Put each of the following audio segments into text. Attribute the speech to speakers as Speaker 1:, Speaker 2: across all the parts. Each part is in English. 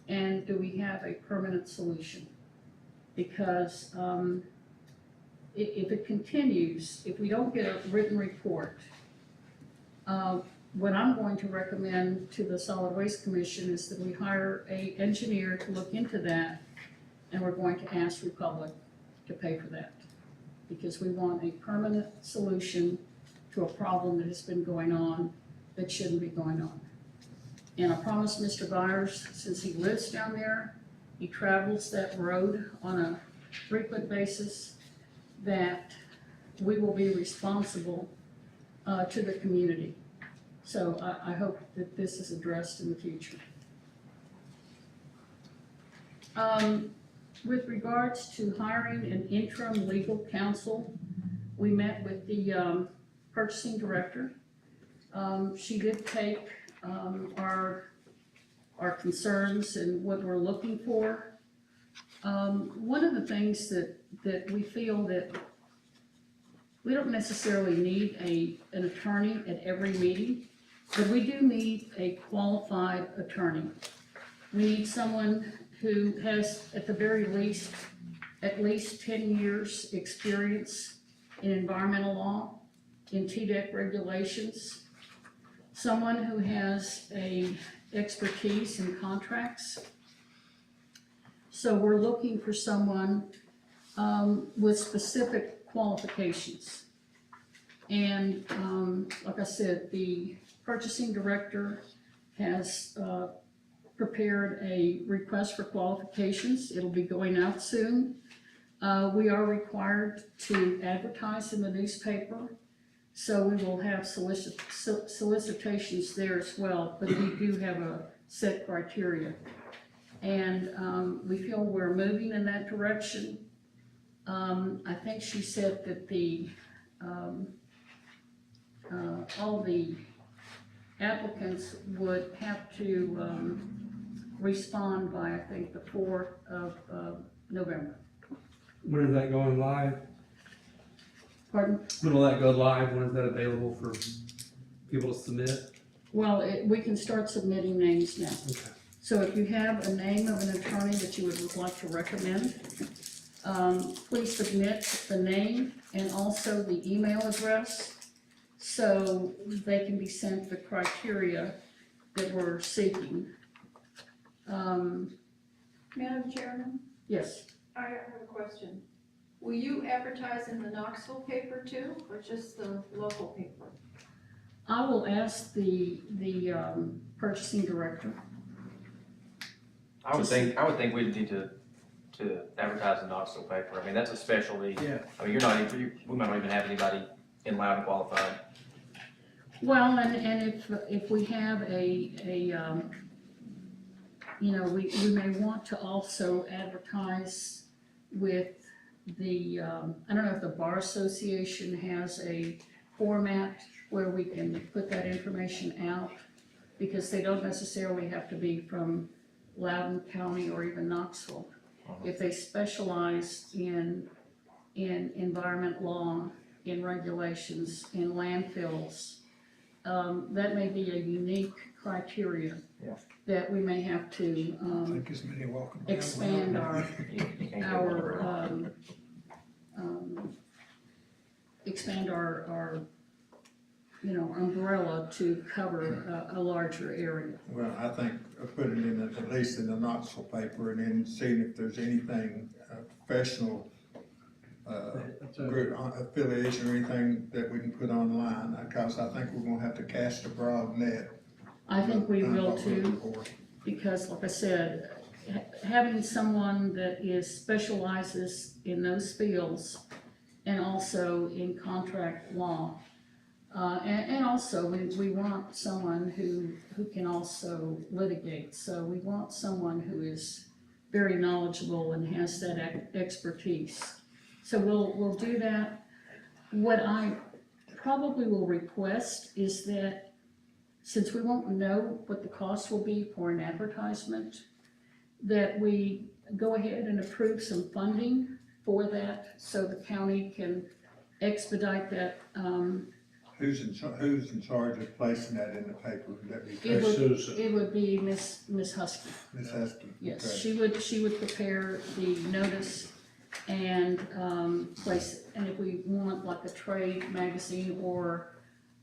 Speaker 1: and do we have a permanent solution? Because if it continues, if we don't get a written report, what I'm going to recommend to the Solid Waste Commission is that we hire an engineer to look into that, and we're going to ask Republic to pay for that. Because we want a permanent solution to a problem that has been going on that shouldn't be going on. And I promised Mr. Byers, since he lives down there, he travels that road on a frequent basis, that we will be responsible to the community. So I hope that this is addressed in the future. With regards to hiring an interim legal counsel, we met with the purchasing director. She did take our concerns and what we're looking for. One of the things that we feel that we don't necessarily need an attorney at every meeting, but we do need a qualified attorney. We need someone who has, at the very least, at least 10 years experience in environmental law, in TDEC regulations, someone who has a expertise in contracts. So we're looking for someone with specific qualifications. And like I said, the purchasing director has prepared a request for qualifications. It'll be going out soon. We are required to advertise in the newspaper, so we will have solicitations there as well, but we do have a set criteria. And we feel we're moving in that direction. I think she said that all the applicants would have to respond by, I think, the 4th of November.
Speaker 2: When is that going live?
Speaker 1: Pardon?
Speaker 2: When will that go live? When is that available for people to submit?
Speaker 1: Well, we can start submitting names now.
Speaker 2: Okay.
Speaker 1: So if you have a name of an attorney that you would like to recommend, please submit the name and also the email address so they can be sent the criteria that we're seeking.
Speaker 3: Madam Chairman,
Speaker 1: Yes.
Speaker 3: I have a question. Will you advertise in the Knoxville paper too, or just the local paper?
Speaker 1: I will ask the purchasing director.
Speaker 4: I would think we'd need to advertise in the Knoxville paper. I mean, that's a specialty.
Speaker 2: Yeah.
Speaker 4: I mean, we might not even have anybody in Loudon qualified.
Speaker 1: Well, and if we have you know, we may want to also advertise with the, I don't know if the Bar Association has a format where we can put that information out, because they don't necessarily have to be from Loudon County or even Knoxville. If they specialize in environment law, in regulations, in landfills, that may be a unique criteria that we may have to expand our you know, umbrella to cover a larger area.
Speaker 5: Well, I think putting it in at least in the Knoxville paper, and then seeing if there's anything professional group affiliation or anything that we can put online, because I think we're gonna have to cast a broad net.
Speaker 1: I think we will too, because like I said, having someone that specializes in those fields and also in contract law, and also we want someone who can also litigate. So we want someone who is very knowledgeable and has that expertise. So we'll do that. What I probably will request is that, since we won't know what the cost will be for an advertisement, that we go ahead and approve some funding for that so the county can expedite that
Speaker 5: Who's in charge of placing that in the paper? Would that be
Speaker 1: It would,
Speaker 6: Susan.
Speaker 1: it would be Miss Husky.
Speaker 5: Ms. Husky?
Speaker 1: Yes,
Speaker 5: Okay.
Speaker 1: she would prepare the notice and, place it. And if we want like a trade magazine or,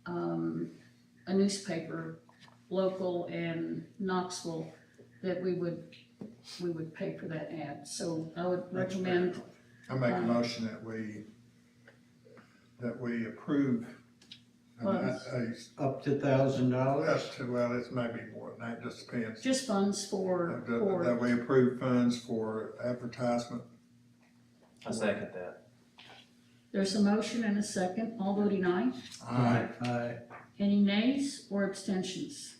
Speaker 1: a newspaper, local and Knoxville, that we would pay for that ad. So I would
Speaker 5: That's
Speaker 1: recommend,
Speaker 5: fair. I make a motion that we approve.
Speaker 1: Funds.
Speaker 6: Up to $1,000.
Speaker 5: Well, it's maybe more than that, just depends.
Speaker 1: just funds for,
Speaker 5: That we approve funds for advertisement.
Speaker 4: I second that.
Speaker 1: there's a motion and a second, all voting aye.
Speaker 6: Aye.
Speaker 1: Any nays or abstentions?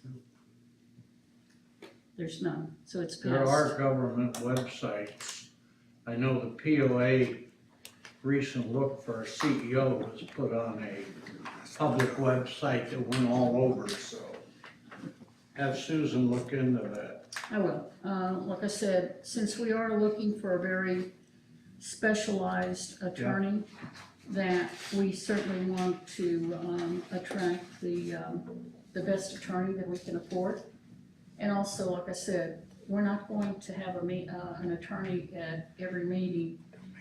Speaker 1: There's none, so it's
Speaker 6: There
Speaker 1: passed.
Speaker 6: are government websites. I know the POA recent look for a CEO was put on a public website that went all over, so have Susan look into that.
Speaker 1: I will. Like I said, since we are looking for a very specialized attorney, that we certainly want to, attract the best attorney that we can afford. And also, like I said, we're not going to have an attorney at every meeting.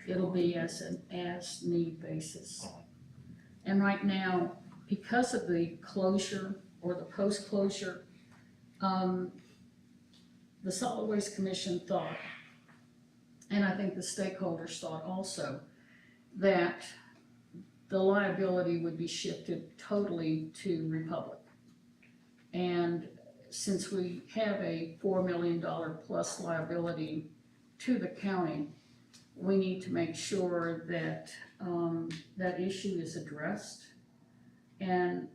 Speaker 1: It'll be as an as-need basis. And right now, because of the closure or the post-closure, the Solid Waste Commission thought, and I think the stakeholders thought also, that the liability would be shifted totally to Republic. And since we have a $4 million plus liability to the county, we need to make sure that, that issue is addressed. And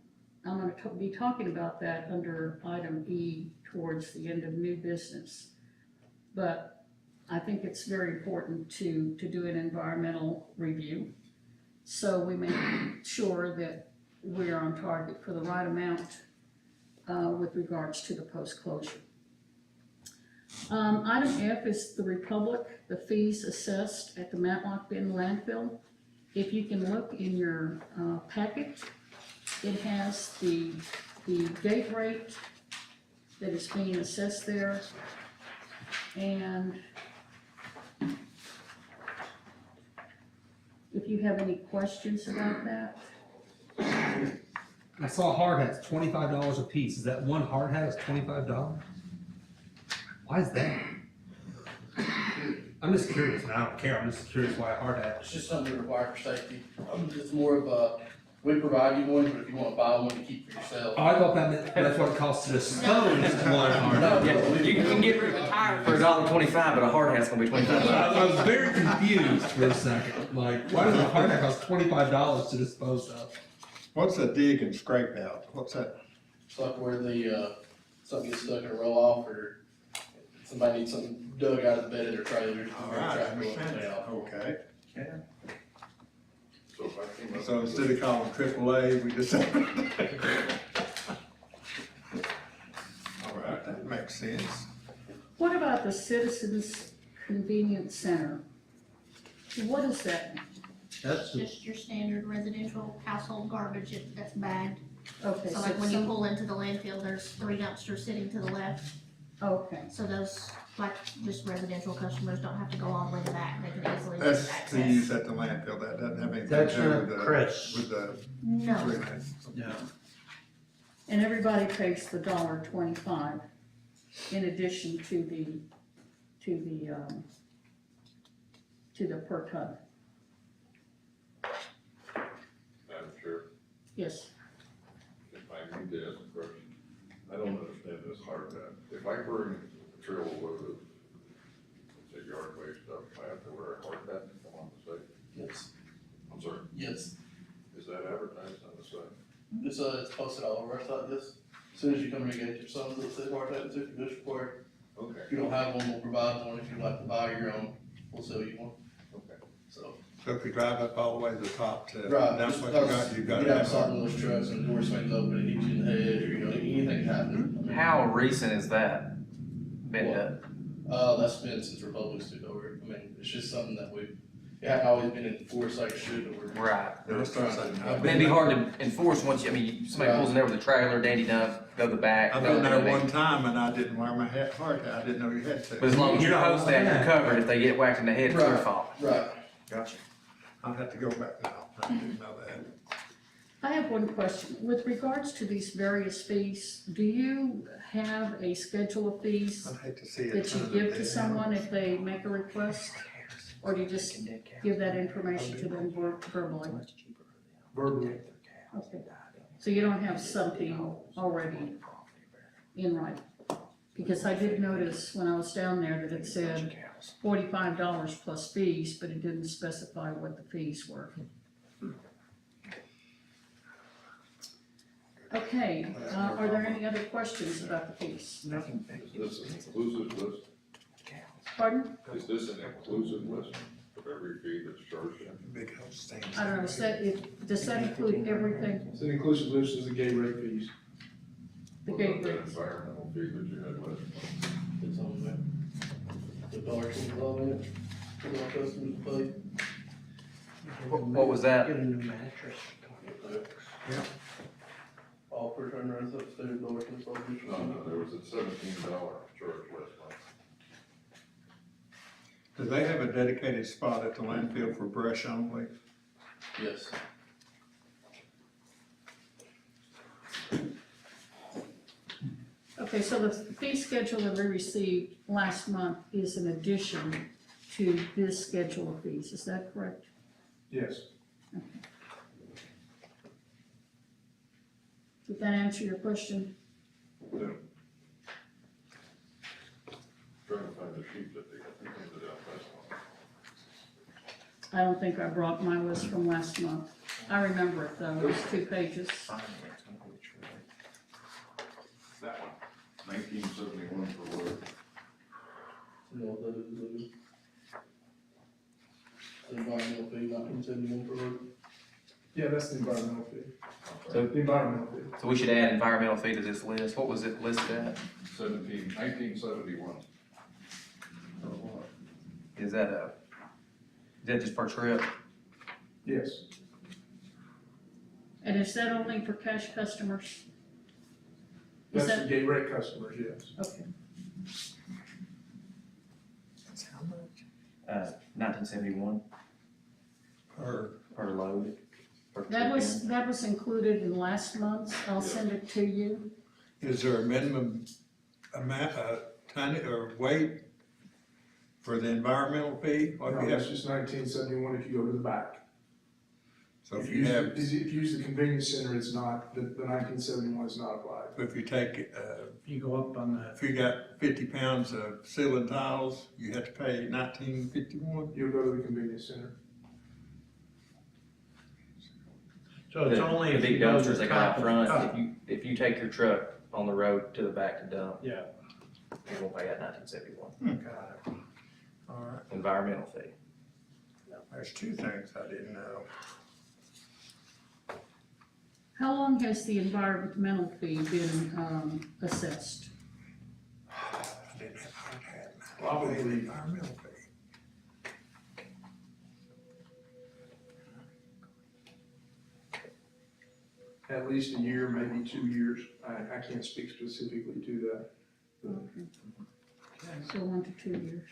Speaker 1: I'm gonna be talking about that under item E towards the end of new business. But I think it's very important to do an environmental review, so we make sure that we're on target for the right amount, with regards to the post-closure. Item F is the Republic, the fees assessed at the Matlock Bend landfill. If you can look in your, packet, it has the gate rate that is being assessed there. And if you have any questions about that,
Speaker 2: I saw hard hats, $25 a piece. Is that one hard hat is $25? Why is that? I'm just curious, and I don't care. I'm just curious why a hard hat.
Speaker 7: It's just something required for safety. It's more of a, we provide you one, but if you wanna buy one to keep for yourself.
Speaker 2: Oh, I thought that meant that's what it costs to dispose one hard hat.
Speaker 4: Yeah, you can get rid of a tire for $1.25, but a hard hat's gonna be $25.
Speaker 2: I was very confused for a second. Like, why does a hard hat cost $25 to dispose of?
Speaker 5: What's a dig and scrape out? What's that?
Speaker 7: It's like where the, something gets stuck in a roll off, or somebody needs something dug out of the bed of their trailer.
Speaker 5: Okay.
Speaker 8: So if I came up.
Speaker 5: So instead of calling AAA, we just. All right, that makes sense.
Speaker 1: what about the Citizens Convenience Center? What is that?
Speaker 6: That's,
Speaker 9: Just your standard residential household garbage that's bagged.
Speaker 1: Okay,
Speaker 9: So
Speaker 1: so
Speaker 9: like when you
Speaker 1: some,
Speaker 9: pull into the landfill, there's 3 dumpsters sitting to the left.
Speaker 1: okay,
Speaker 9: So those, like, just residential customers don't have to go all the way to the back, they can easily
Speaker 5: That's
Speaker 9: just
Speaker 5: to use
Speaker 9: access.
Speaker 5: at the landfill. That doesn't have anything
Speaker 6: that's
Speaker 5: to do
Speaker 6: not
Speaker 5: with the,
Speaker 6: Chris.
Speaker 5: with the.
Speaker 9: No,
Speaker 6: No.
Speaker 1: and everybody pays the $1.25 in addition to the per ton.
Speaker 8: Madam Chair,
Speaker 1: Yes,
Speaker 8: if I need to ask a question, I don't understand this hard hat. If I bring a trailer with say yard waste stuff, I have to wear a hard hat to come on the site?
Speaker 7: Yes,
Speaker 8: I'm sorry,
Speaker 7: yes.
Speaker 8: is that advertised on the site?
Speaker 7: It's posted all over our site, this. As soon as you come in and get your son, it'll say hard hat, if you wish for it.
Speaker 8: Okay,
Speaker 7: If you don't have one, we'll provide one. If you'd like to buy your own, we'll sell you one.
Speaker 8: okay.
Speaker 7: So.
Speaker 5: So if we drive up all the way to the top to,
Speaker 7: Right.
Speaker 5: that's what you got
Speaker 7: You
Speaker 5: to
Speaker 7: have
Speaker 5: have.
Speaker 7: something with those trucks and the door swings open and hits you in the head, or, you know, anything can happen. I mean,
Speaker 4: How recent is that been
Speaker 7: What?
Speaker 4: done?
Speaker 7: That's been since Republic's took over. I mean, it's just something that It hadn't always been enforced like it should, or.
Speaker 4: Right.
Speaker 5: That's what I'm saying. I've
Speaker 4: It'd
Speaker 5: been
Speaker 4: be
Speaker 5: there-
Speaker 4: hard to enforce once you, I mean, somebody pulls in there with a trailer, dandy dump, go to the back.
Speaker 5: I've
Speaker 4: no,
Speaker 5: been
Speaker 4: I
Speaker 5: there
Speaker 4: mean,
Speaker 5: one time and I didn't wear my hard hat, I didn't know you had
Speaker 4: But
Speaker 5: to.
Speaker 4: as long as you
Speaker 2: You're not
Speaker 4: post that,
Speaker 2: allowed
Speaker 4: you're
Speaker 2: that.
Speaker 4: covered. If they get whacked in the head, it's their
Speaker 7: Right.
Speaker 4: fault.
Speaker 7: Right.
Speaker 4: Gotcha.
Speaker 5: I'll have to go back now, I didn't know that.
Speaker 1: I have one question. With regards to these various fees, do you have a schedule of fees
Speaker 5: I'd hate to see it.
Speaker 1: that you give to someone if they make a request? Or do you just give that information to them verbally?
Speaker 10: Verbally.
Speaker 1: Okay. So you don't have something already in writing? Because I did notice when I was down there that it said $45 plus fees, but it didn't specify what the fees were. Okay, are there any other questions about the fees?
Speaker 8: Is this an inclusive list?
Speaker 1: Pardon?
Speaker 8: Is this an inclusive list of every fee that's charged?
Speaker 5: Big house things.
Speaker 1: I don't know, does that include everything,
Speaker 10: It's an inclusive list of the gate rate fees.
Speaker 1: the
Speaker 8: What
Speaker 1: gate
Speaker 8: about that
Speaker 1: rates?
Speaker 8: environmental fee that you had last month?
Speaker 7: It's on there. The dollar signs on it, for our customers to pay.
Speaker 4: What was that?
Speaker 6: Get a new mattress.
Speaker 7: All for turnarounds upstairs, dollar signs on it.
Speaker 8: No, there was a $17 charge last month.
Speaker 5: Do they have a dedicated spot at the landfill for brush only?
Speaker 7: Yes.
Speaker 1: Okay, so the fee schedule that we received last month is in addition to this schedule of fees, is that correct?
Speaker 10: Yes.
Speaker 1: Did that answer your question?
Speaker 8: Yeah. Trying to find the sheet that they handed out last month.
Speaker 1: I don't think I brought my list from last month. I remember it though, it was 2 pages.
Speaker 8: That one, 1971 for what?
Speaker 7: No, the environmental fee, 1971 for work.
Speaker 10: Yeah, that's the environmental fee.
Speaker 4: So-
Speaker 10: The environmental fee.
Speaker 4: So we should add environmental fee to this list. What was it listed at?
Speaker 8: 1971.
Speaker 4: Is that just per trip?
Speaker 10: Yes.
Speaker 1: And is that only for cash customers? Is
Speaker 10: That's the
Speaker 1: that,
Speaker 10: gate rate customers, yes.
Speaker 1: okay,
Speaker 5: That's how much?
Speaker 4: 1971
Speaker 5: Per,
Speaker 4: per load. per
Speaker 1: that
Speaker 4: trip
Speaker 1: was included in last month's, I'll send it to you.
Speaker 5: is there a minimum amount, ton or weight for the environmental fee? What if
Speaker 10: No,
Speaker 5: you
Speaker 10: it's
Speaker 5: have,
Speaker 10: just 1971 if you go to the back.
Speaker 5: so if you have,
Speaker 10: If you use the convenience center, it's not, the 1971 is not applied.
Speaker 5: if you take,
Speaker 6: If you go up on the,
Speaker 5: if you got 50 pounds of ceiling tiles, you have to pay 1951?
Speaker 10: You'll go to the convenience center.
Speaker 6: so it's
Speaker 4: The-
Speaker 6: only
Speaker 4: the
Speaker 6: if
Speaker 4: big
Speaker 6: you go to
Speaker 4: dumpsters
Speaker 6: the
Speaker 4: they
Speaker 6: top
Speaker 4: got out
Speaker 6: of
Speaker 4: front.
Speaker 6: the cup.
Speaker 4: If you take your truck on the road to the back to dump,
Speaker 6: Yeah.
Speaker 4: you won't pay that 1971
Speaker 6: Got it.
Speaker 5: All right,
Speaker 4: environmental fee.
Speaker 5: there's 2 things I didn't know.
Speaker 1: How long has the environmental fee been, assessed?
Speaker 5: I didn't have hard hat.
Speaker 10: Probably.
Speaker 5: Environmental fee.
Speaker 10: At least a year, maybe 2 years. I can't speak specifically to that.
Speaker 1: Okay. So 1 to 2 years.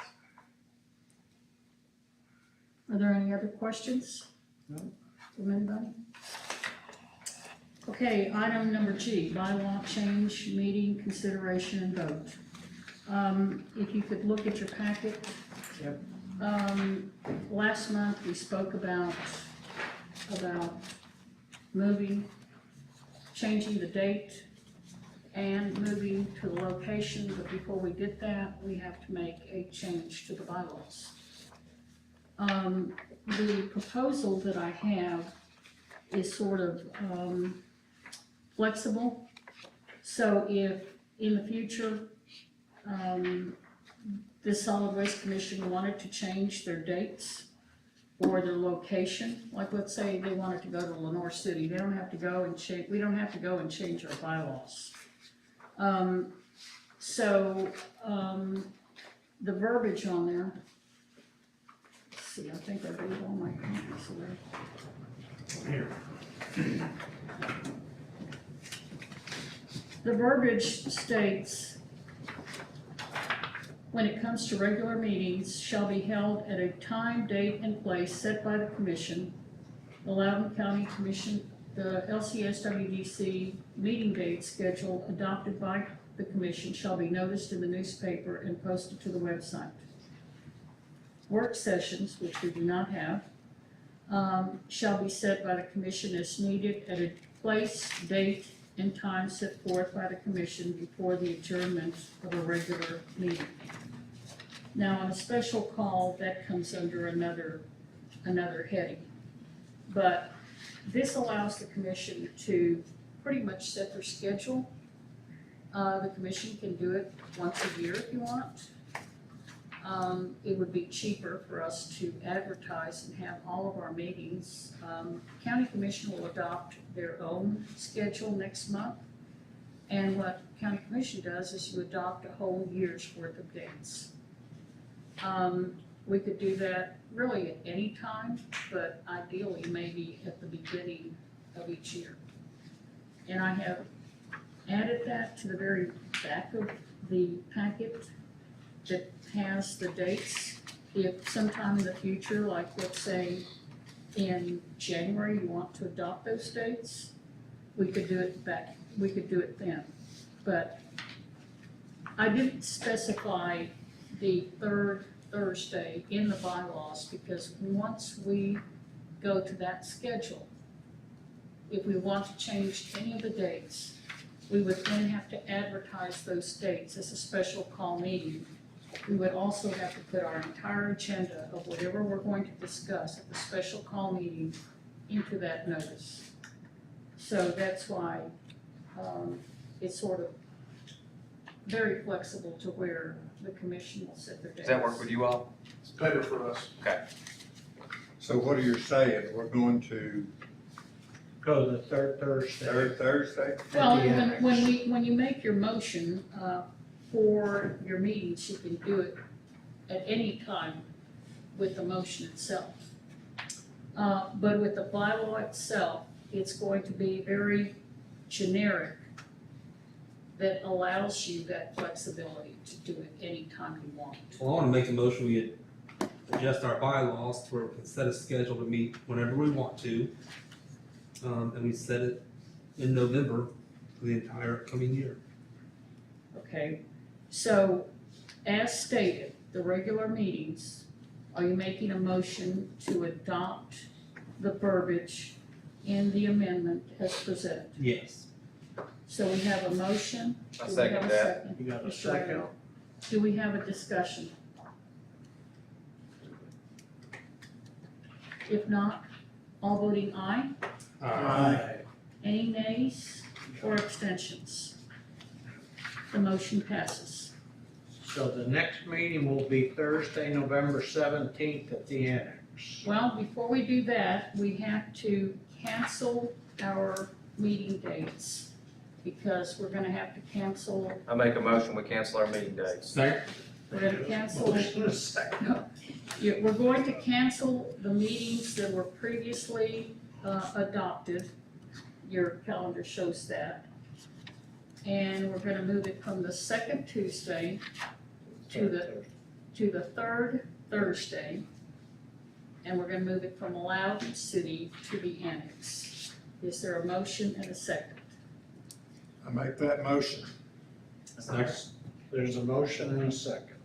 Speaker 1: Are there any other questions?
Speaker 6: No.
Speaker 1: From anybody? Okay, item number G, bylaw change, meeting, consideration and vote. If you could look at your packet.
Speaker 6: Yep.
Speaker 1: Last month, we spoke about moving, changing the date and moving to the location, but before we did that, we have to make a change to the bylaws. The proposal that I have is sort of, flexible. So if in the future, the Solid Waste Commission wanted to change their dates or their location, like let's say they wanted to go to Lenore City, they don't have to go and change, we don't have to go and change our bylaws. The verbiage on there see, I think I gave all my copies away.
Speaker 2: Here.
Speaker 1: The verbiage states, when it comes to regular meetings, shall be held at a time, date, and place set by the commission. The Loudon County Commission, the LCSWDC meeting date schedule adopted by the commission shall be noticed in the newspaper and posted to the website. Work sessions, which we do not have, shall be set by the commission as needed at a place, date, and time set forth by the commission before the adjournment of a regular meeting. Now, on a special call, that comes under another heading. But this allows the commission to pretty much set their schedule. The commission can do it once a year if you want. It would be cheaper for us to advertise and have all of our meetings. County Commission will adopt their own schedule next month. And what County Commission does is you adopt a whole year's worth of dates. We could do that really at any time, but ideally maybe at the beginning of each year. And I have added that to the very back of the packet that has the dates. If sometime in the future, like let's say in January, you want to adopt those dates, we could do it then. But I didn't specify the third Thursday in the bylaws because once we go to that schedule, if we want to change any of the dates, we would then have to advertise those dates as a special call meeting. We would also have to put our entire agenda of whatever we're going to discuss at the special call meeting into that notice. So that's why it's sort of very flexible to where the commission will set their dates.
Speaker 4: Does that work with you all?
Speaker 10: It's better for us.
Speaker 5: So what are you saying? We're going to
Speaker 6: Go to the third Thursday.
Speaker 5: third Thursday?
Speaker 1: Well,
Speaker 6: At the annex.
Speaker 1: when you make your motion for your meetings, you can do it at any time with the motion itself. But with the bylaw itself, it's going to be very generic that allows you that flexibility to do it anytime you want.
Speaker 2: Well, I wanna make a motion, we adjust our bylaws to where we can set a schedule to meet whenever we want to. And we set it in November for the entire coming year.
Speaker 1: Okay, so as stated, the regular meetings, are you making a motion to adopt the verbiage in the amendment as presented?
Speaker 2: Yes.
Speaker 1: So we have a motion.
Speaker 4: I
Speaker 1: Do we
Speaker 4: second
Speaker 1: have a
Speaker 4: that.
Speaker 1: second?
Speaker 6: You got a
Speaker 1: Mr. Randall?
Speaker 6: second?
Speaker 1: Do we have a discussion? If not, all voting aye.
Speaker 6: Aye.
Speaker 1: Any nays or abstentions? The motion passes.
Speaker 6: So the next meeting will be Thursday, November 17th at the annex.
Speaker 1: Well, before we do that, we have to cancel our meeting dates because we're gonna have to cancel,
Speaker 4: I make a motion, we cancel our meeting dates.
Speaker 2: Second.
Speaker 1: we're gonna cancel,
Speaker 6: Motion is second.
Speaker 1: we're going to cancel the meetings that were previously adopted. Your calendar shows that. And we're gonna move it from the second Tuesday to the third Thursday. And we're gonna move it from Loudon City to the annex. Is there a motion and a second?
Speaker 5: I make that motion.
Speaker 2: Second.
Speaker 6: There's a motion and a second.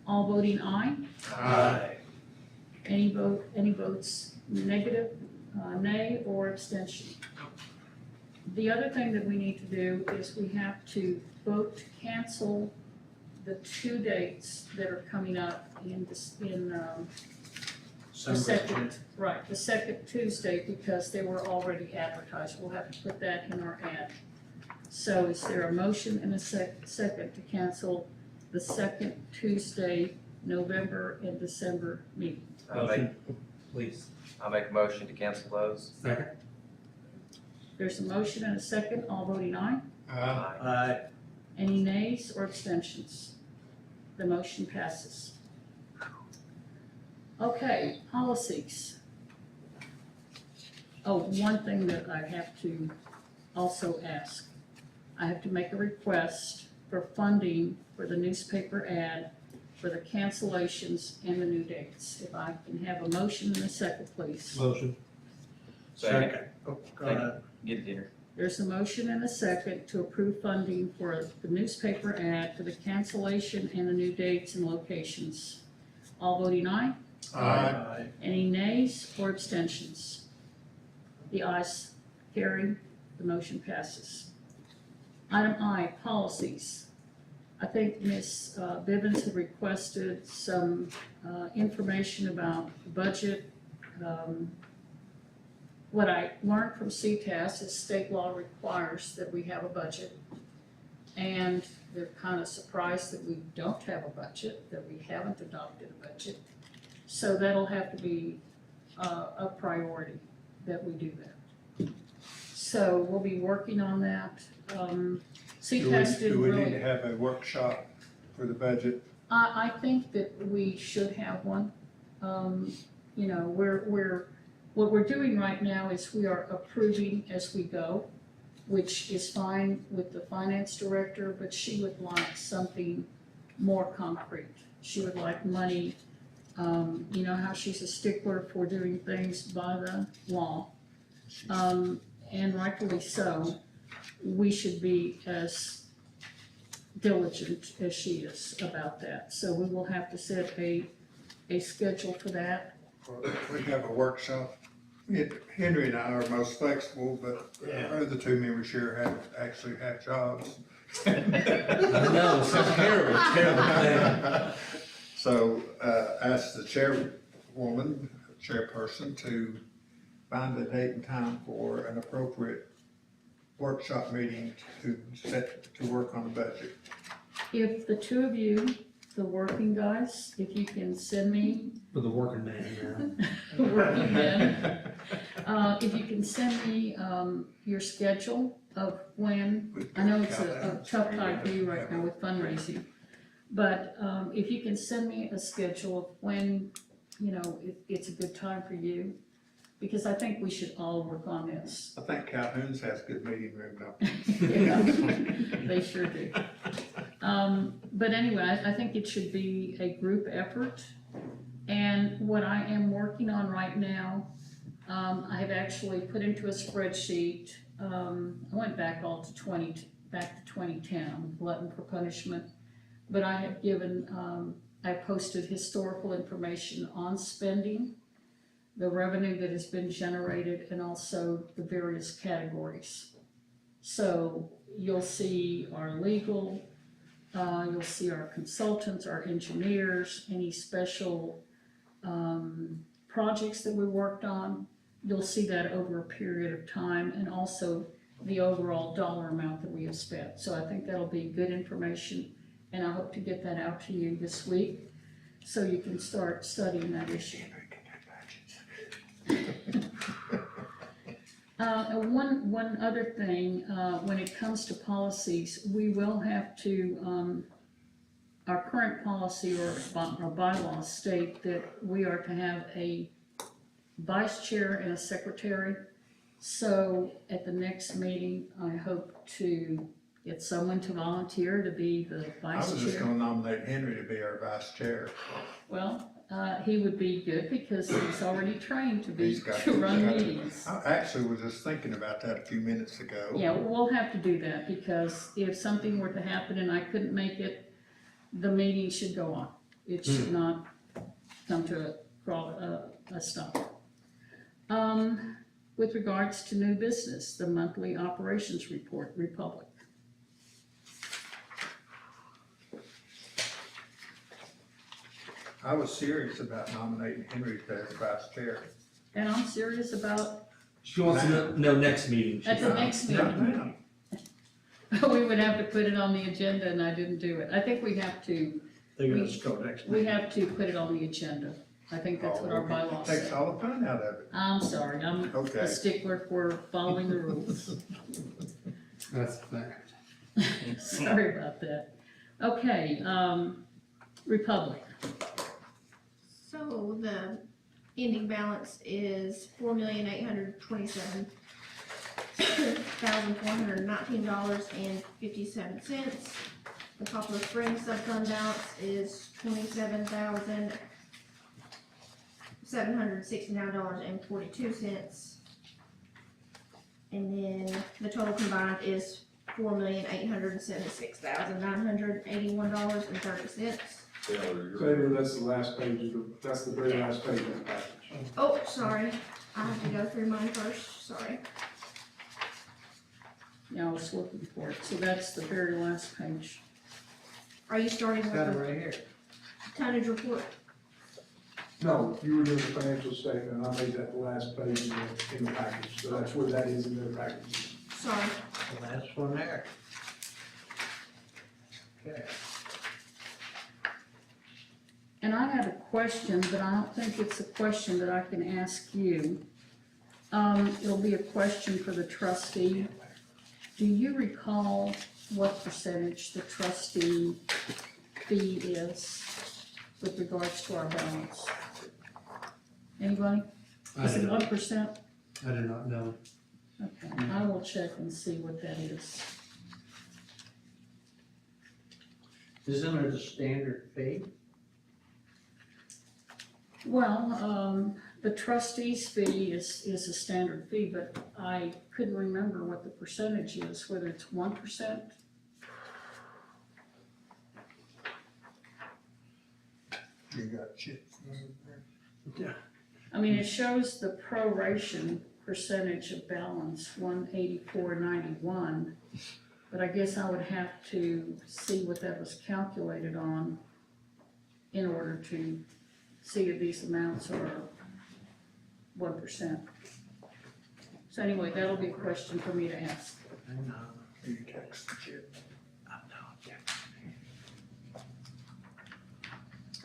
Speaker 1: All voting aye?
Speaker 6: Aye.
Speaker 1: Any votes negative, nay, or abstention? The other thing that we need to do is we have to vote to cancel the 2 dates that are coming up in the
Speaker 6: December
Speaker 1: second, right, the second Tuesday, because they were already advertised. We'll have to put that in our ad. So is there a motion and a second to cancel the second Tuesday, November and December meeting?
Speaker 2: Motion, please.
Speaker 4: I make a motion to cancel those.
Speaker 2: Second.
Speaker 1: There's a motion and a second, all voting aye.
Speaker 6: Aye.
Speaker 1: Any nays or abstentions? The motion passes. Okay, policies. Oh, one thing that I have to also ask. I have to make a request for funding for the newspaper ad for the cancellations and the new dates. If I can have a motion and a second, please.
Speaker 2: Motion.
Speaker 4: Second,
Speaker 6: Oh, go ahead.
Speaker 4: get it here.
Speaker 1: There's a motion and a second to approve funding for the newspaper ad for the cancellation and the new dates and locations. All voting aye?
Speaker 6: Aye.
Speaker 1: Any nays or abstentions? The ayes carry, the motion passes. Item I, policies. I think Ms. Bivens had requested some information about the budget. What I learned from CTAS is state law requires that we have a budget. And they're kind of surprised that we don't have a budget, that we haven't adopted a budget. So that'll have to be a priority that we do that. So we'll be working on that. CTAS didn't
Speaker 5: Do we need
Speaker 1: really,
Speaker 5: to have a workshop for the budget?
Speaker 1: I think that we should have one. You know, what we're doing right now is we are approving as we go, which is fine with the finance director, but she would like something more concrete. She would like money, you know how she's a stickler for doing things by the law. And rightfully so, we should be as diligent as she is about that. So we will have to set a schedule for that.
Speaker 5: We have a workshop. Henry and I are most flexible, but our other two members here actually have jobs.
Speaker 2: I know, it's terrible.
Speaker 5: So, ask the chairperson to find a date and time for an appropriate workshop meeting to work on the budget.
Speaker 1: If the two of you, the working guys, if you can send me
Speaker 2: For the working man,
Speaker 1: working men, if you can send me your schedule of when, I know it's a tough time for you right now with fundraising, but if you can send me a schedule of when, you know, it's a good time for you, because I think we should all work on this.
Speaker 5: I think Calhoun's has good meeting room now.
Speaker 1: Yeah, they sure do. But anyway, I think it should be a group effort. And what I am working on right now, I have actually put into a spreadsheet, I went back to 2010, I'm glutton for punishment. But I have given, I posted historical information on spending, the revenue that has been generated, and also the various categories. So you'll see our legal, you'll see our consultants, our engineers, any special projects that we worked on. You'll see that over a period of time, and also the overall dollar amount that we have spent. So I think that'll be good information, and I hope to get that out to you this week so you can start studying that issue. One other thing, when it comes to policies, we will have to, our current policy or our bylaws state that we are to have a vice chair and a secretary. So at the next meeting, I hope to get someone to volunteer to be the
Speaker 5: I
Speaker 1: vice
Speaker 5: was just
Speaker 1: chair.
Speaker 5: gonna nominate Henry to be our vice chair.
Speaker 1: Well, he would be good because he's already trained
Speaker 5: He's got
Speaker 1: to run
Speaker 5: got
Speaker 1: meetings.
Speaker 5: I actually was just thinking about that a few minutes ago.
Speaker 1: Yeah, we'll have to do that because if something were to happen and I couldn't make it, the meeting should go on. It should not come to a stop. With regards to new business, the monthly operations report, Republic.
Speaker 5: I was serious about nominating Henry as vice chair.
Speaker 1: And I'm serious about,
Speaker 2: She wants to know next meeting.
Speaker 1: at the next meeting, we would have to put it on the agenda and I didn't do it. I think we have to,
Speaker 6: They're gonna just go next
Speaker 1: we
Speaker 6: meeting.
Speaker 1: have to put it on the agenda. I think that's what our bylaws
Speaker 5: Takes
Speaker 1: say.
Speaker 5: all the fun out of it.
Speaker 1: I'm sorry, I'm
Speaker 5: Okay.
Speaker 1: a stickler for following the rules.
Speaker 2: That's a fact.
Speaker 1: Sorry about that. Okay, Republic.
Speaker 3: So
Speaker 9: So the ending balance is $4,827,419.57. The Poplar Springs sub-fund balance is $27,769.42. And then the total combined is $4,876,981.30.
Speaker 10: Taylor, that's the last page of that's the very last page of the package.
Speaker 9: Oh, sorry, I have to go through mine first, sorry.
Speaker 1: Yeah, I was looking for it, so that's the very last page.
Speaker 9: Are you starting with
Speaker 6: Got it
Speaker 9: the
Speaker 6: right here.
Speaker 9: tonnage report?
Speaker 10: No, you were doing the financial statement, and I made that the last page in the package, so that's where that is in their package.
Speaker 9: Sorry.
Speaker 6: The last one there. Okay.
Speaker 1: And I have a question, but I don't think it's a question that I can ask you. It'll be a question for the trustee. Do you recall what percentage the trustee fee is with regards to our balance? Anybody?
Speaker 2: I
Speaker 1: Is
Speaker 2: do
Speaker 1: it
Speaker 2: not,
Speaker 1: 1%?
Speaker 2: I do not know.
Speaker 1: Okay, I will check and see what that is.
Speaker 6: Isn't it a standard fee?
Speaker 1: Well, the trustee's fee is a standard fee, but I couldn't remember what the percentage is, whether it's 1%.
Speaker 5: You got chips.
Speaker 1: I mean, it shows the proration percentage of balance, 184.91, but I guess I would have to see what that was calculated on in order to see if these amounts are 1%. So anyway, that'll be a question for me to ask.
Speaker 5: You text the chip.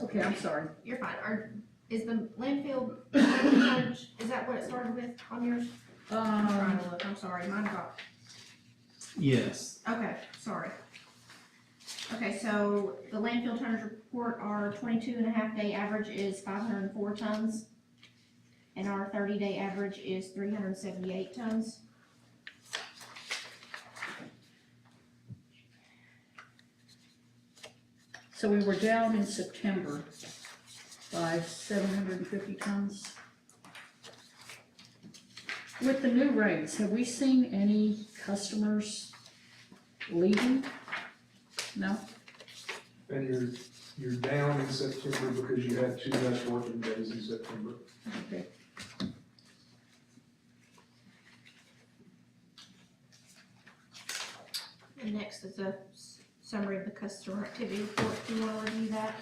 Speaker 1: Okay, I'm sorry.
Speaker 9: You're fine. Is the landfill tonnage, is that what it started with on yours? I'm trying to look, I'm sorry, mine got,
Speaker 2: Yes,
Speaker 9: okay, sorry. Okay, so the landfill tonnage report, our 22.5 day average is 504 tons. And our 30-day average is 378 tons.
Speaker 1: So we were down in September by 750 tons. With the new rates, have we seen any customers leaving? No?
Speaker 10: And you're down in September because you had 2 less working days in September.
Speaker 1: Okay.
Speaker 9: And next is a summary of the customer activity report. Do you want to review that?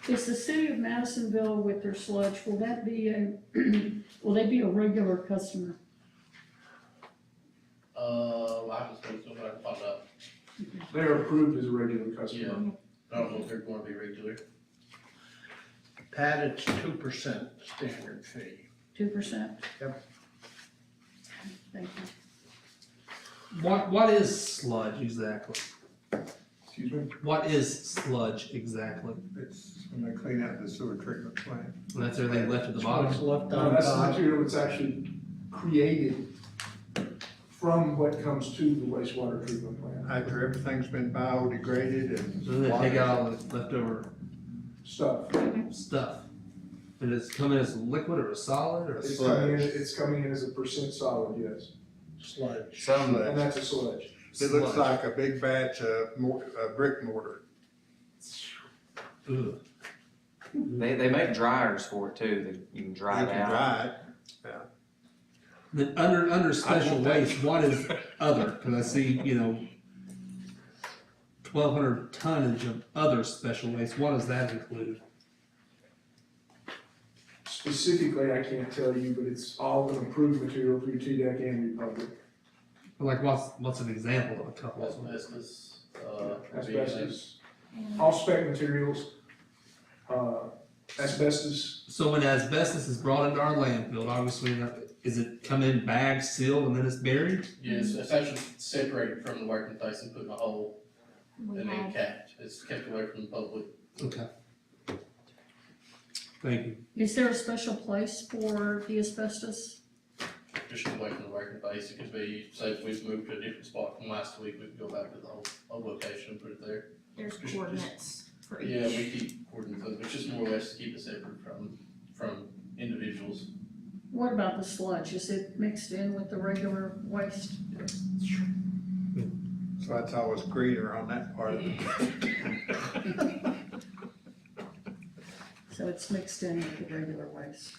Speaker 1: Is the city of Madisonville with their sludge, will that be will they be a regular customer?
Speaker 7: I have to speak to them, I can find out.
Speaker 10: They're approved as a regular customer.
Speaker 7: I don't know if they're gonna be regular.
Speaker 6: Pat, it's 2% standard fee.
Speaker 1: 2%?
Speaker 6: Yep.
Speaker 1: Thank you.
Speaker 2: what is sludge exactly?
Speaker 10: Excuse me?
Speaker 2: What is sludge exactly?
Speaker 5: It's when they clean out the sewer treatment plant.
Speaker 2: And that's everything left at the
Speaker 6: What's
Speaker 2: bottom?
Speaker 6: left
Speaker 10: No,
Speaker 6: on
Speaker 10: that's the
Speaker 6: top.
Speaker 10: material that's actually created from what comes to the wastewater treatment plant.
Speaker 5: After everything's been biodegraded and.
Speaker 2: So then they take out all the leftover
Speaker 10: Stuff.
Speaker 2: stuff. And it's coming as a liquid or a solid or a
Speaker 10: It's coming in as a % solid, yes.
Speaker 6: Sludge.
Speaker 10: And that's a sludge.
Speaker 5: It looks
Speaker 2: sludge?
Speaker 5: like a big batch of brick mortar.
Speaker 2: Ugh.
Speaker 4: They make dryers for it too, that you can dry
Speaker 5: You
Speaker 4: it
Speaker 5: can
Speaker 4: out.
Speaker 5: dry it.
Speaker 2: Then under special
Speaker 5: want that.
Speaker 2: waste, what is other? Cause I see, 1,200 tonnage of other special waste, what does that include?
Speaker 10: Specifically, I can't tell you, but it's all an approved material through TDEC and Republic.
Speaker 2: Like what's an example of a couple of them?
Speaker 7: Asbestos,
Speaker 10: Asbestos, all spec materials, asbestos,
Speaker 2: So when asbestos is brought into our landfill, obviously is it come in bagged, sealed, and then it's buried?
Speaker 7: Yes, it's actually separated from the working place and put in a hole
Speaker 9: We
Speaker 7: and then
Speaker 9: have,
Speaker 7: capped. It's kept away from the public.
Speaker 2: Okay. Thank you.
Speaker 1: Is there a special place for the asbestos?
Speaker 7: Just away from the working place. It could be, say if we've moved to a different spot from last week, we could go back to the old location and put it there.
Speaker 9: there's coordinates for each.
Speaker 7: Yeah, we keep coordinates, but just more or less to keep it separate from individuals.
Speaker 1: What about the sludge? Is it mixed in with the regular waste?
Speaker 5: So that's always greener on that part of it.
Speaker 1: So it's mixed in with the regular waste.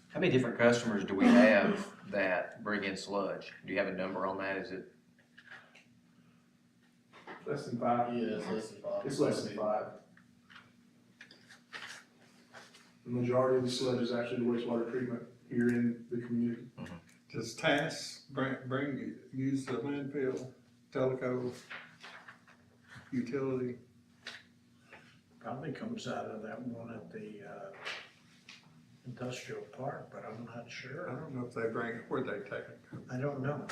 Speaker 4: How many different customers do we have that bring in sludge? Do you have a number on that? Is it?
Speaker 10: Less than 5?
Speaker 7: Yeah, it's less than 5.
Speaker 10: It's less than 5. The majority of the sludge is actually the wastewater treatment here in the community.
Speaker 5: Does TAS use the landfill, Teleco, utility?
Speaker 6: Probably comes out of that one at the, industrial park, but I'm not
Speaker 5: I
Speaker 6: sure.
Speaker 5: don't know if they bring it, where they take it.
Speaker 6: I don't know.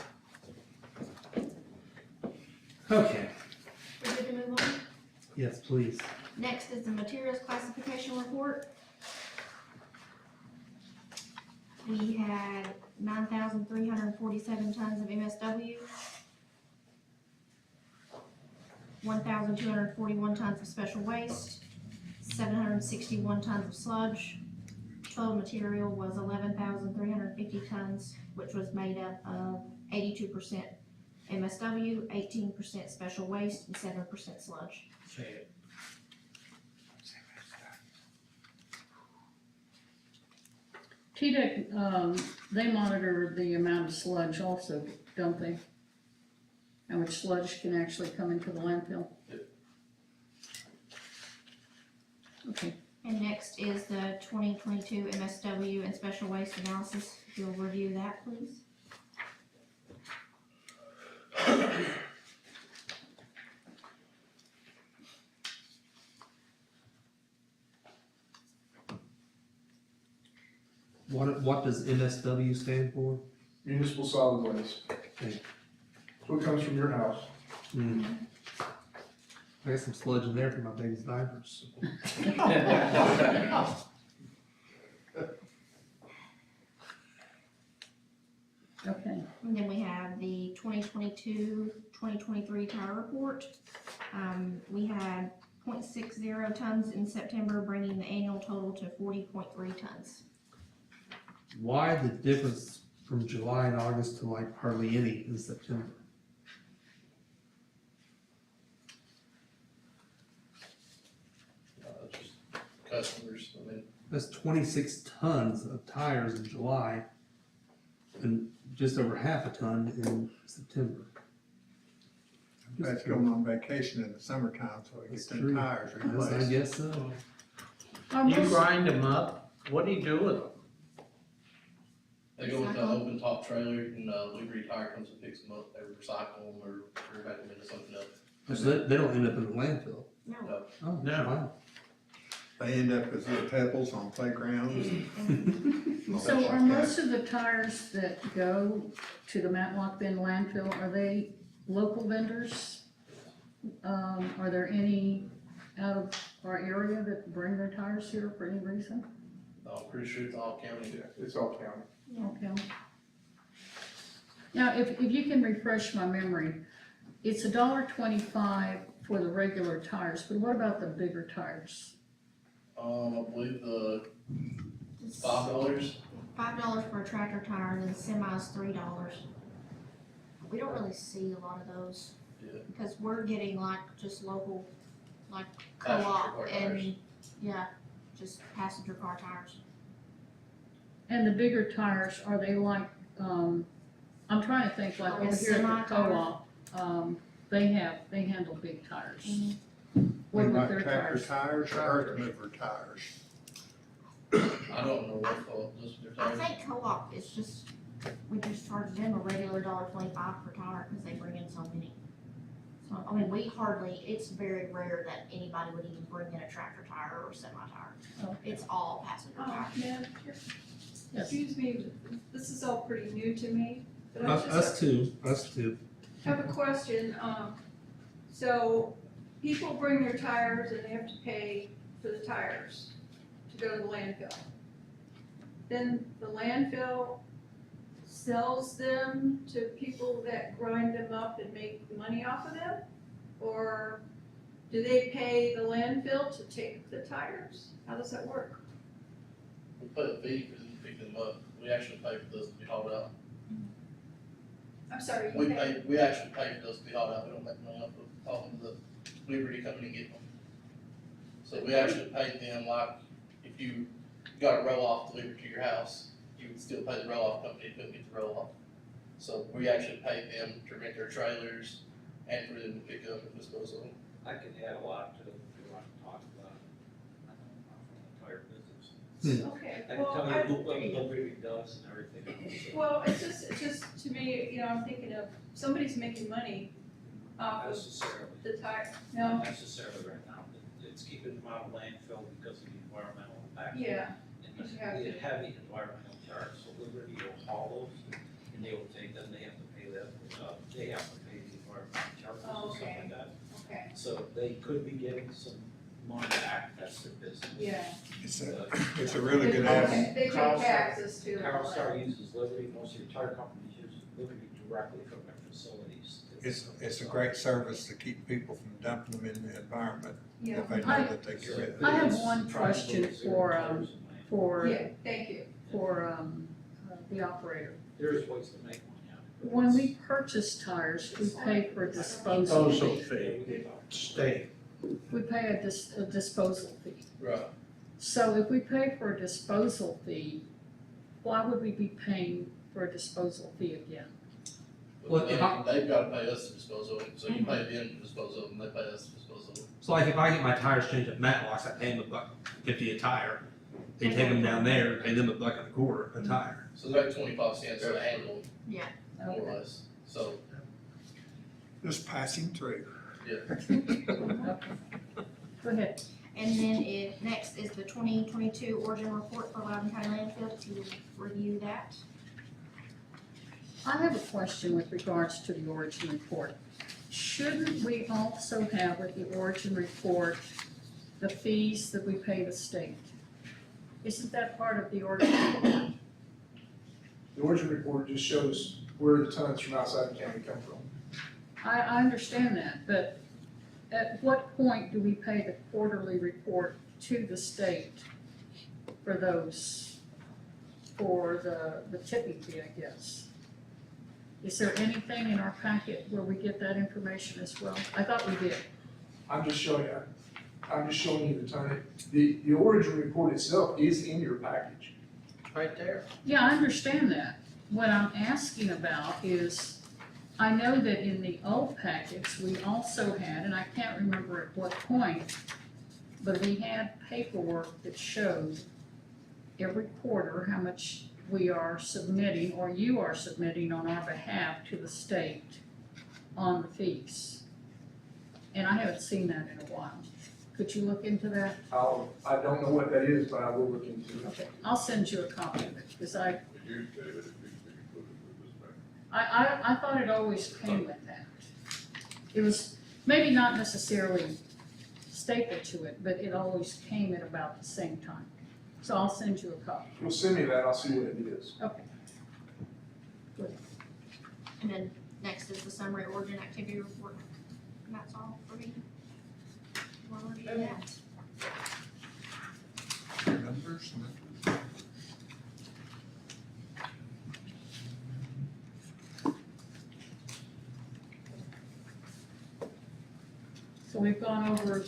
Speaker 2: Okay.
Speaker 9: We're good to move on?
Speaker 2: Yes, please.
Speaker 9: Next is the materials classification report. We had 9,347 tons of MSW, 1,241 tons of special waste, 761 tons of sludge. Total material was 11,350 tons, which was made up of 82% MSW, 18% special waste, and 7% sludge.
Speaker 6: Say it.
Speaker 1: TDEC, they monitor the amount of sludge also, don't they? How much sludge can actually come into the landfill?
Speaker 7: Yep.
Speaker 1: Okay,
Speaker 9: And next is the 2022 MSW and special waste analysis. If you'll review that, please.
Speaker 2: What does MSW stand for?
Speaker 10: Municipal solid waste.
Speaker 2: Okay.
Speaker 10: So it comes from your house.
Speaker 2: I got some sludge in there for my baby's diapers.
Speaker 1: okay.
Speaker 9: And then we have the 2022-2023 tire report. We had 0.60 tons in September, bringing the annual total to 40.3 tons.
Speaker 2: Why the difference from July and August to like hardly any in September?
Speaker 7: Just customers, I mean,
Speaker 2: That's 26 tons of tires in July and just over half a ton in September.
Speaker 5: That's going on vacation in the summertime, so we get
Speaker 2: That's
Speaker 5: them
Speaker 2: true.
Speaker 5: tires
Speaker 2: Yes, I
Speaker 5: replaced.
Speaker 2: guess so.
Speaker 6: You grind them up? What do you do with them?
Speaker 7: they go with the open top trailer and Liberty Tire comes and picks them up. They recycle them or turn back them into something else.
Speaker 2: So they don't end up in the landfill.
Speaker 9: No.
Speaker 2: Oh,
Speaker 6: No.
Speaker 2: wow.
Speaker 5: They end up as little pebbles on playgrounds.
Speaker 1: So are most of the tires that go to the Matlock Bend landfill, are they local vendors? Are there any out of our area that bring their tires here for any reason?
Speaker 7: I'm pretty sure it's all county.
Speaker 10: Yeah, it's all county.
Speaker 1: Okay. Now, if you can refresh my memory, it's $1.25 for the regular tires, but what about the bigger tires?
Speaker 7: I believe the $5.
Speaker 9: $5 for a tractor tire, and then semis $3. We don't really see a lot of those.
Speaker 7: Yeah.
Speaker 9: Because we're getting like just local, like
Speaker 7: Passenger
Speaker 9: co-op
Speaker 7: car tires.
Speaker 9: and, yeah, just passenger car tires.
Speaker 1: And the bigger tires, are they like, I'm trying to think like
Speaker 9: Like a
Speaker 1: over here at the
Speaker 9: semi-tire?
Speaker 1: co-op, they handle big tires.
Speaker 9: Mhm.
Speaker 1: What
Speaker 5: What
Speaker 1: about
Speaker 5: about
Speaker 1: their
Speaker 5: tractor
Speaker 1: tires?
Speaker 5: tires or earth mover tires?
Speaker 7: I don't know what those their
Speaker 9: I
Speaker 7: tires.
Speaker 9: think co-op is just, we just charge them a regular $1.25 per tire because they bring in so many. I mean, it's very rare that anybody would even bring in a tractor tire or semi-tire.
Speaker 1: Okay.
Speaker 9: It's all passenger tire.
Speaker 3: Madam Chair,
Speaker 1: Yes.
Speaker 3: excuse me, this is all pretty new to me, but I
Speaker 2: Us
Speaker 3: just
Speaker 2: too.
Speaker 3: have a question. So people bring their tires and they have to pay for the tires to go to the landfill. Then the landfill sells them to people that grind them up and make money off of them? Or do they pay the landfill to take the tires? How does that work?
Speaker 7: We pay a fee for them to pick them up, we actually pay for those to be hauled out.
Speaker 3: I'm sorry,
Speaker 7: We
Speaker 3: you pay?
Speaker 7: we actually pay for those to be hauled out, we don't make money off of hauling the Liberty company and getting them. So we actually pay them like, if you got a roll-off delivered to your house, you would still pay the roll-off company to come get the roll-off. So we actually pay them to rent their trailers and for them to pick up and dispose of them.
Speaker 11: I can add a lot to it if you want to talk about it. I don't know, from the tire business.
Speaker 3: Okay,
Speaker 11: I can
Speaker 3: well,
Speaker 11: tell you what Liberty does and everything.
Speaker 3: well, it's just, to me, you know, I'm thinking of, somebody's making money off
Speaker 11: Not
Speaker 3: of
Speaker 11: necessarily,
Speaker 3: the tire, no?
Speaker 11: not necessarily right now. It's keeping them out of landfill because of the environmental impact.
Speaker 3: Yeah,
Speaker 11: And it's
Speaker 3: you have
Speaker 11: a
Speaker 3: to.
Speaker 11: heavy environmental charge, so Liberty will haul those and they will take them, they have to pay that, they have to pay the environmental charges
Speaker 3: Oh,
Speaker 11: and stuff
Speaker 3: okay.
Speaker 11: like that.
Speaker 3: Okay,
Speaker 11: So they could be getting some money back, that's their business.
Speaker 3: yeah.
Speaker 5: It's a really good avenue.
Speaker 3: They pay taxes too. and all
Speaker 11: Carl
Speaker 3: that.
Speaker 11: Star uses Liberty, most of your tire companies use Liberty directly from their facilities.
Speaker 5: It's a great service to keep people from dumping them in the environment
Speaker 3: Yeah,
Speaker 5: if they know that they get rid of it.
Speaker 1: I have one question for,
Speaker 3: yeah, thank you.
Speaker 1: the operator.
Speaker 11: There's ways to make money out of it.
Speaker 1: When we purchase tires, we pay for a disposal
Speaker 6: Disposal
Speaker 1: fee.
Speaker 6: fee, state.
Speaker 1: We pay a disposal fee.
Speaker 7: Right.
Speaker 1: So if we pay for a disposal fee, why would we be paying for a disposal fee again?
Speaker 2: Well, if I-
Speaker 7: They've gotta pay us to dispose of them, so you pay them to dispose of them, they pay us to dispose of them.
Speaker 2: So like if I get my tires changed at Matlock's, I pay them $1.50 a tire. They take them down there, pay them $1.25 a tire.
Speaker 7: So they're like 25 cents a handle,
Speaker 9: Yeah.
Speaker 7: more or less, so,
Speaker 5: Just passing through.
Speaker 1: Okay. Go ahead.
Speaker 9: And then next is the 2022 origin report for Loudon County landfill, to review that.
Speaker 1: I have a question with regards to the origin report. Shouldn't we also have with the origin report the fees that we pay the state? Isn't that part of the origin report?
Speaker 10: The origin report just shows where the tons from outside the county come from.
Speaker 1: I understand that, but at what point do we pay the quarterly report to the state for those, for the tipping fee, I guess? Is there anything in our packet where we get that information as well? I thought we did.
Speaker 10: I'm just showing you the ton. The origin report itself is in your package.
Speaker 6: Right there.
Speaker 1: Yeah, I understand that. What I'm asking about is, I know that in the old packets, we also had, and I can't remember at what point, but we had paperwork that showed every quarter how much we are submitting, or you are submitting on our behalf to the state on the fees. And I haven't seen that in a while. Could you look into that?
Speaker 10: I don't know what that is, but I will look into it.
Speaker 1: Okay, I'll send you a copy of it, because
Speaker 8: It used to, but it needs to be included with this thing.
Speaker 1: I thought it always came with that. It was maybe not necessarily stapled to it, but it always came at about the same time. So I'll send you a copy.
Speaker 10: You'll send me that, I'll see what it is.
Speaker 1: Okay.
Speaker 9: And then next is the summary origin activity report. And that's all for me. Want to review that?
Speaker 5: Numbers.
Speaker 1: So we've gone over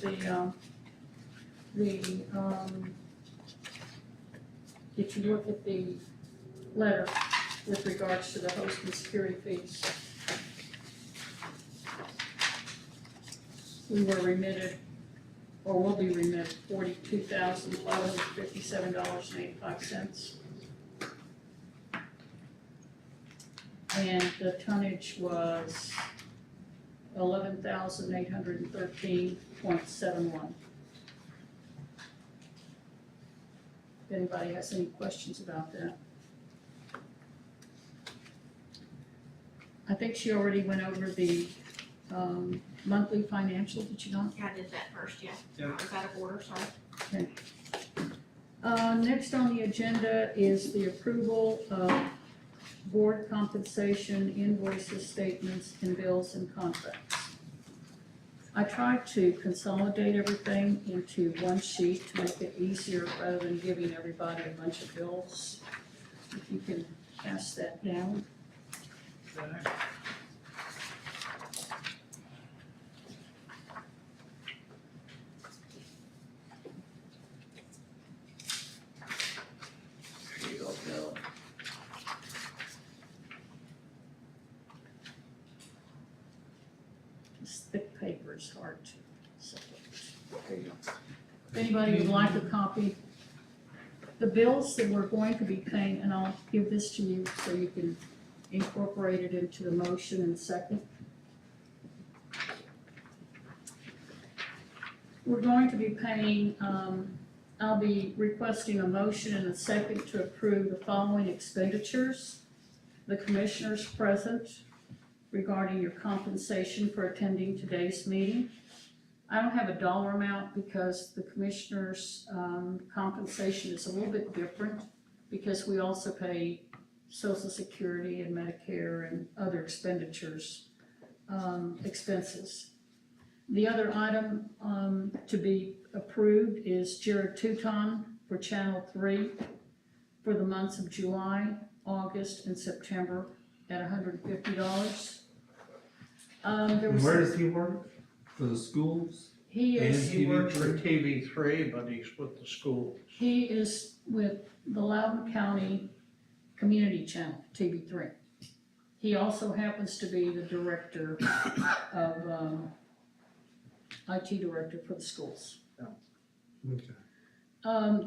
Speaker 1: did you look at the letter with regards to the host and security fees? We were remitted, or will be remitted, $42,557.85. And the tonnage was $11,813.71. If anybody has any questions about that. I think she already went over the monthly financial, did you not?
Speaker 9: Yeah, I did that first, yeah.
Speaker 2: Yeah.
Speaker 9: I was out of order, sorry.
Speaker 1: Next on the agenda is the approval of board compensation invoices, statements, and bills and contracts. I tried to consolidate everything into one sheet to make it easier rather than giving everybody a bunch of bills. If you can pass that down. There you go, Bill. This thick paper is hard to separate. There you go. If anybody would like a copy, the bills that we're going to be paying, and I'll give this to you so you can incorporate it into the motion in a second. We're going to be paying, I'll be requesting a motion and a second to approve the following expenditures. The commissioners present regarding your compensation for attending today's meeting. I don't have a dollar amount because the commissioners' compensation is a little bit different because we also pay Social Security and Medicare and other expenditures, expenses. The other item to be approved is Jared Touton for Channel 3 for the months of July, August, and September at $150.
Speaker 2: Where does he work? For the schools?
Speaker 1: He is,
Speaker 6: He works for TV3, but he's with the schools.
Speaker 1: he is with the Loudon County Community Channel, TV3. He also happens to be the director of, IT director for the schools.
Speaker 2: Okay.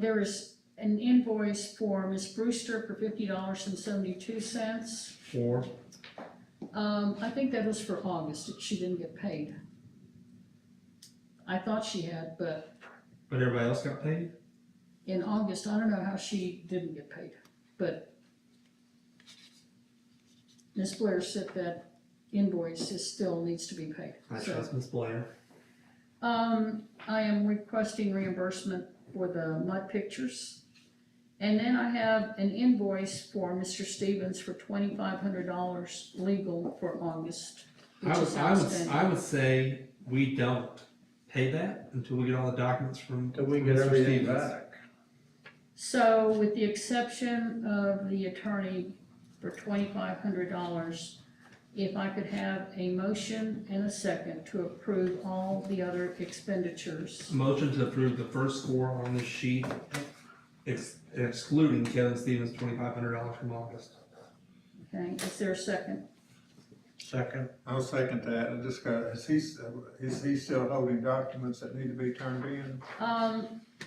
Speaker 1: There is an invoice for Ms. Brewster for $50.72.
Speaker 2: Four.
Speaker 1: I think that was for August, she didn't get paid. I thought she had, but
Speaker 2: But everybody else got paid?
Speaker 1: in August, I don't know how she didn't get paid, but Ms. Blair said that invoice still needs to be paid.
Speaker 2: I
Speaker 1: So,
Speaker 2: trust Ms. Blair.
Speaker 1: I am requesting reimbursement for the mud pictures. And then I have an invoice for Mr. Stevens for $2,500 legal for August, which is outstanding.
Speaker 2: I would say we don't pay that until we get all the documents from.
Speaker 6: Till we get
Speaker 2: Mr.
Speaker 6: everything
Speaker 2: Stevens.
Speaker 6: back.
Speaker 1: So with the exception of the attorney for $2,500, if I could have a motion and a second to approve all the other expenditures.
Speaker 2: Motion to approve the first score on this sheet, excluding Kevin Stevens' $2,500 from August.
Speaker 1: Okay, is there a second?
Speaker 6: Second.
Speaker 5: I'll second that, and just, is he still holding documents that need to be turned in?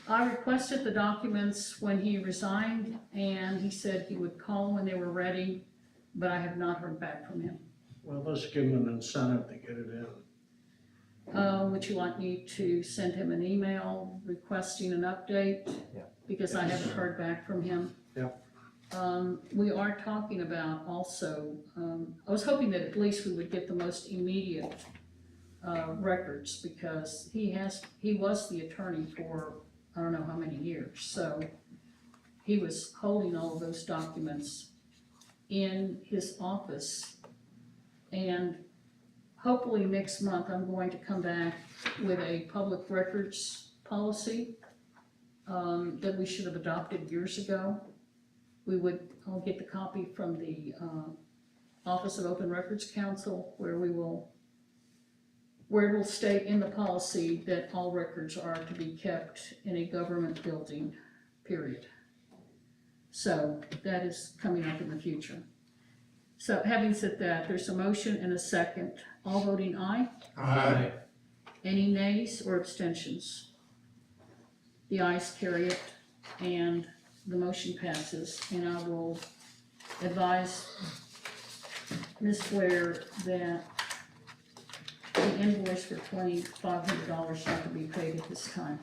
Speaker 1: I requested the documents when he resigned, and he said he would call when they were ready, but I have not heard back from him.
Speaker 6: Well, let's give him an incentive to get it in.
Speaker 1: Would you like me to send him an email requesting an update?
Speaker 4: Yeah.
Speaker 1: Because I haven't heard back from him.
Speaker 6: Yeah.
Speaker 1: We are talking about also, I was hoping that at least we would get the most immediate, records, because he was the attorney for I don't know how many years, so he was holding all of those documents in his office. And hopefully next month, I'm going to come back with a public records policy that we should have adopted years ago. I'll get the copy from the Office of Open Records Council, where it will state in the policy that all records are to be kept in a government building, period. So that is coming up in the future. So having said that, there's a motion and a second. All voting aye?
Speaker 6: Aye.
Speaker 1: Any nays or abstentions? The ayes carry it, and the motion passes. And I will advise Ms. Blair that invoice for $2,500 not to be paid at this time.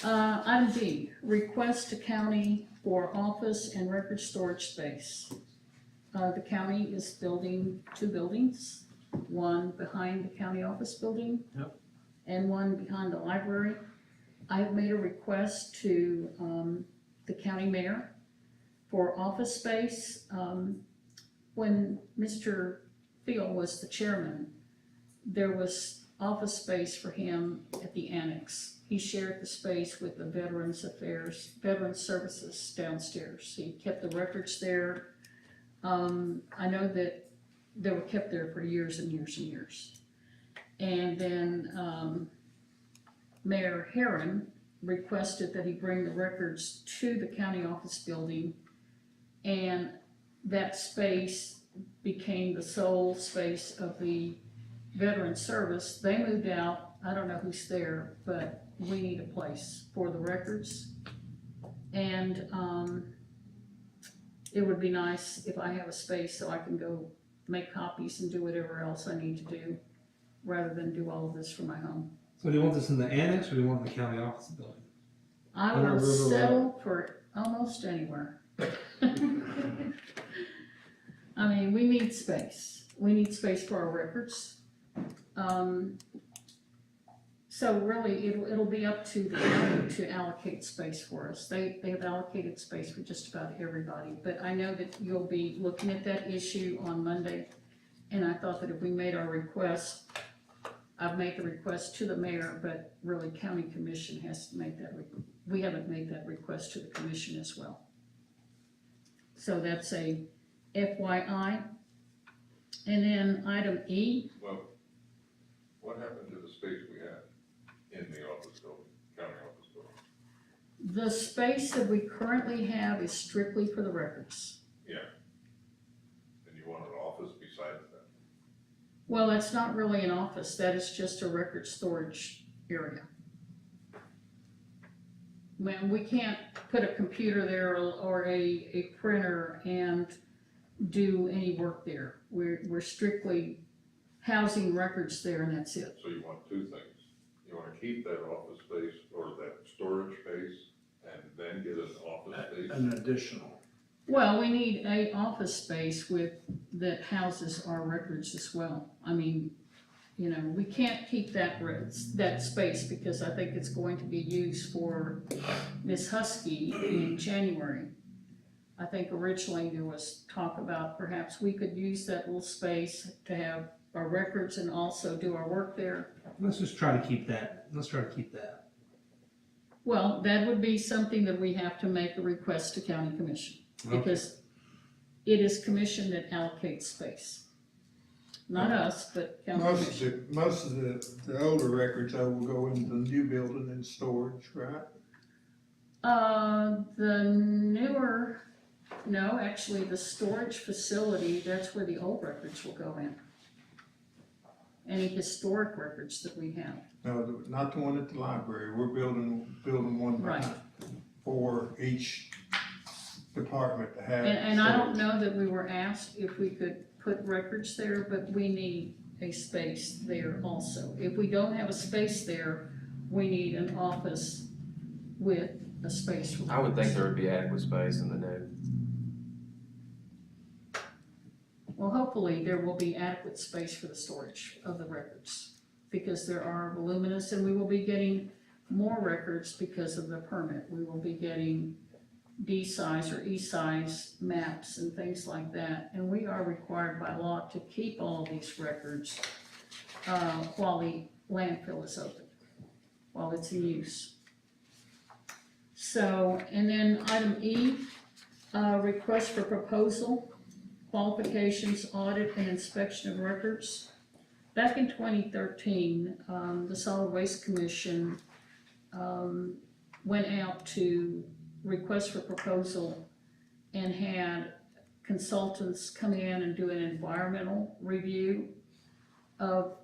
Speaker 1: Item D, request to county for office and record storage space. The county is building 2 buildings, one behind the county office building.
Speaker 2: Yep.
Speaker 1: And one behind the library. I've made a request to, the county mayor for office space. When Mr. Thiel was the chairman, there was office space for him at the annex. He shared the space with the Veterans Services downstairs. He kept the records there. I know that they were kept there for years and years and years. And then, Mayor Herron requested that he bring the records to the county office building, and that space became the sole space of the veteran service. They moved out, I don't know who's there, but we need a place for the records. And, it would be nice if I have a space so I can go make copies and do whatever else I need to do, rather than do all of this from my home.
Speaker 2: So do you want this in the annex or do you want it in the county office building?
Speaker 1: I
Speaker 2: Under
Speaker 1: will
Speaker 2: River Road.
Speaker 1: settle for almost anywhere. I mean, we need space. We need space for our records. So really, it'll be up to the county to allocate space for us. They have allocated space for just about everybody, but I know that you'll be looking at that issue on Monday. And I thought that if we made our request, I've made the request to the mayor, but really county commission has to make that, we haven't made that request to the commission as well. So that's a FYI. And then item E,
Speaker 8: Well, what happened to the space we had in the office building, county office building?
Speaker 1: the space that we currently have is strictly for the records.
Speaker 8: Yeah. And you want an office besides that?
Speaker 1: Well, that's not really an office, that is just a record storage area. Man, we can't put a computer there or a printer and do any work there. We're strictly housing records there and that's it.
Speaker 8: So you want 2 things. You wanna keep that office space or that storage space and then get an office space?
Speaker 6: An additional.
Speaker 1: Well, we need a office space that houses our records as well. I mean, you know, we can't keep that space because I think it's going to be used for Miss Husky in January. I think originally there was talk about perhaps we could use that little space to have our records and also do our work there.
Speaker 2: Let's just try to keep that. Let's try to keep that.
Speaker 1: Well, that would be something that we have to make a request to county commission. Because it is commission that allocates space. Not us, but county commission.
Speaker 5: Most of the older records, though, will go into the new building and storage, right?
Speaker 1: The newer, no, actually the storage facility, that's where the old records will go in. Any historic records that we have.
Speaker 5: No, not the one at the library, we're building one
Speaker 1: Right.
Speaker 5: for each department to have.
Speaker 1: And I don't know that we were asked if we could put records there, but we need a space there also. If we don't have a space there, we need an office with a space for
Speaker 4: I would think
Speaker 1: records.
Speaker 4: there would be adequate space in the new.
Speaker 1: Well, hopefully there will be adequate space for the storage of the records, because there are voluminous, and we will be getting more records because of the permit. We will be getting D-size or E-size maps and things like that, and we are required by law to keep all of these records while the landfill is open, while it's in use. So, and then item E, request for proposal, qualifications, audit, and inspection of records. Back in 2013, the Solid Waste Commission went out to request for proposal and had consultants come in and do an environmental review of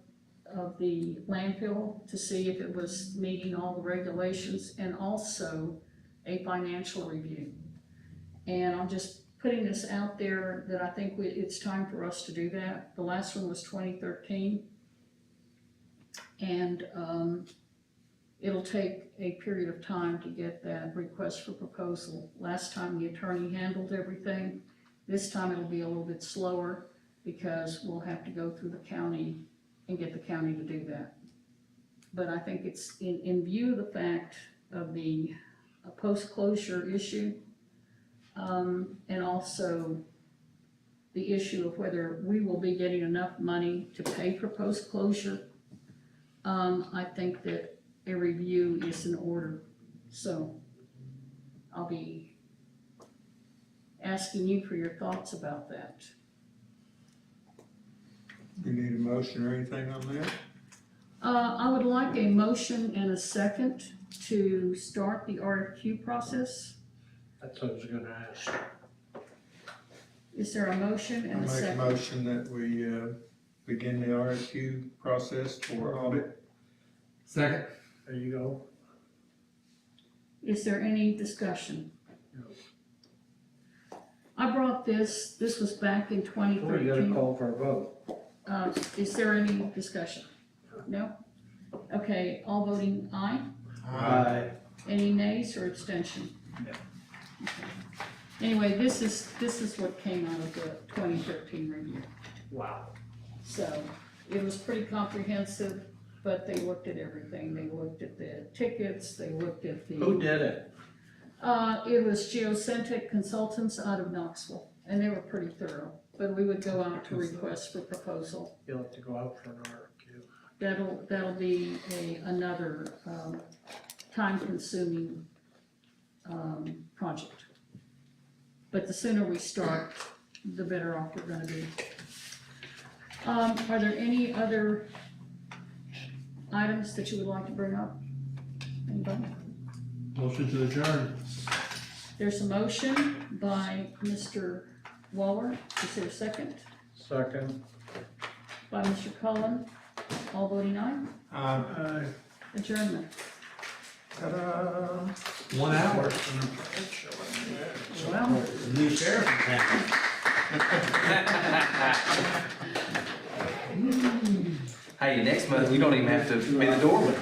Speaker 1: the landfill to see if it was meeting all the regulations, and also a financial review. And I'll just putting this out there that I think it's time for us to do that. The last one was 2013. And, it'll take a period of time to get that request for proposal. Last time the attorney handled everything. This time it'll be a little bit slower because we'll have to go through the county and get the county to do that. But I think it's in view of the fact of the post-closure issue, and also the issue of whether we will be getting enough money to pay for post-closure, I think that a review is in order. So I'll be asking you for your thoughts about that.
Speaker 5: You need a motion or anything on that?
Speaker 1: I would like a motion and a second to start the RFQ process.
Speaker 6: That's what I was gonna ask.
Speaker 1: Is there a motion
Speaker 5: I
Speaker 1: and a
Speaker 5: make a
Speaker 1: second?
Speaker 5: motion that we, begin the RFQ process for audit.
Speaker 2: Second.
Speaker 6: There you go.
Speaker 1: Is there any discussion?
Speaker 6: No.
Speaker 1: I brought this was back in
Speaker 6: Well, you gotta
Speaker 1: 2013.
Speaker 6: call for a vote.
Speaker 1: Is there any discussion? No? Okay, all voting aye?
Speaker 6: Aye.
Speaker 1: Any nays or abstention?
Speaker 6: No.
Speaker 1: Okay. Anyway, this is what came out of the 2013 review.
Speaker 6: Wow.
Speaker 1: So it was pretty comprehensive, but they looked at everything. They looked at the tickets, they looked at the.
Speaker 6: Who did it?
Speaker 1: It was Geocentric Consultants out of Knoxville, and they were pretty thorough. But we would go out to request for proposal.
Speaker 6: You'll have to go out for an RFQ.
Speaker 1: That'll be another, time-consuming, project. But the sooner we start, the better off we're gonna be. Are there any other items that you would like to bring up? Anybody?
Speaker 2: Motion to adjourn.
Speaker 1: There's a motion by Mr. Waller. Is there a second?
Speaker 6: Second.
Speaker 1: By Mr. Cullen. All voting aye?
Speaker 6: Aye.
Speaker 1: Adjournment.
Speaker 5: Ta-da.
Speaker 2: 1 hour.
Speaker 1: Well,
Speaker 2: The new sheriff in town.
Speaker 4: Hey, next month, you don't even have to be the doorman.